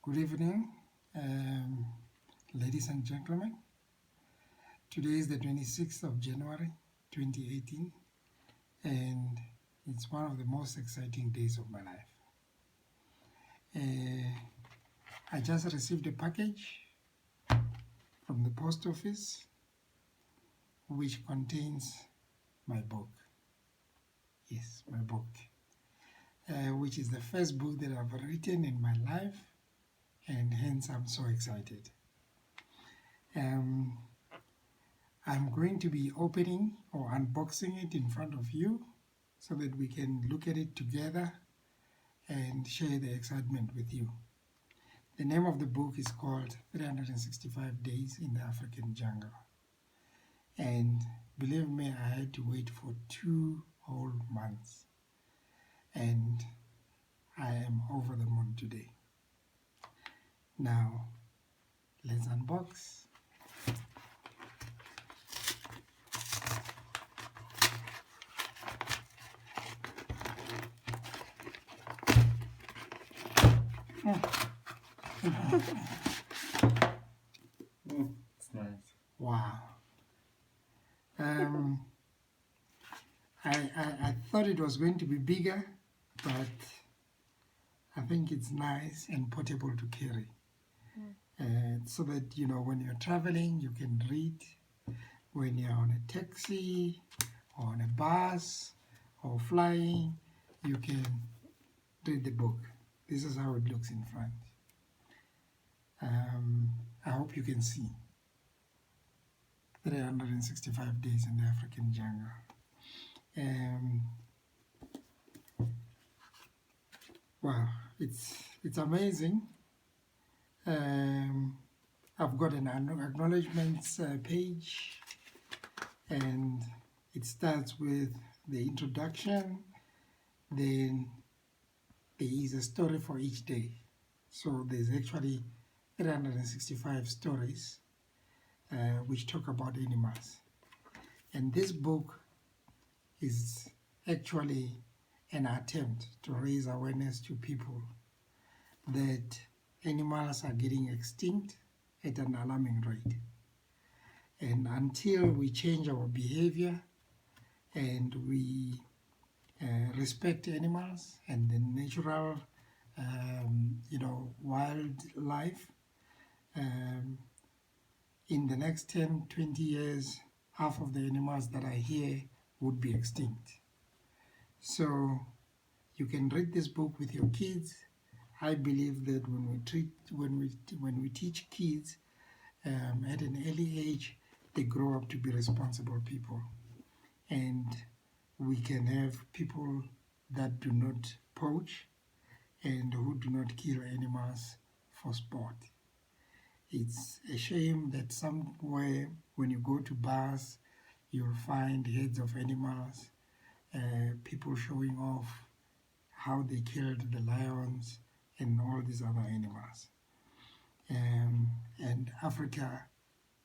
Good evening, ladies and gentlemen. Today is the 26th of January 2018, and it's one of the most exciting days of my life. I just received a package from the post office which contains my book. Yes, my book, which is the first book that I've written in my life, and hence I'm so excited. I'm going to be opening or unboxing it in front of you so that we can look at it together and share the excitement with you. The name of the book is called 365 Days in the African Jungle. And believe me, I had to wait for 2 whole months. And I am over the moon today. Now, let's unbox. It's nice. Wow. I thought it was going to be bigger, but I think it's nice and portable to carry. So that, you know, when you're traveling, you can read. When you're on a taxi, or on a bus, or flying, you can read the book. This is how it looks in front. I hope you can see. 365 Days in the African Jungle. Wow, it's amazing. I've got an acknowledgements page, and it starts with the introduction. Then there is a story for each day. So there's actually 365 stories which talk about animals. And this book is actually an attempt to raise awareness to people that animals are getting extinct at an alarming rate. And until we change our behavior and we respect animals and the natural, wildlife, in the next 10, 20 years, half of the animals that are here would be extinct. So you can read this book with your kids. I believe that when we teach kids at an early age, they grow up to be responsible people, and we can have people that do not poach and who do not kill animals for sport. It's a shame that somewhere when you go to bars, you'll find heads of animals, people showing off how they killed the lions and all these other animals. And Africa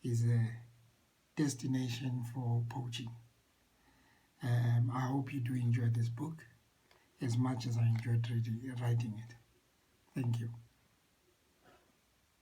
is a destination for poaching. I hope you do enjoy this book as much as I enjoyed writing it. Thank you.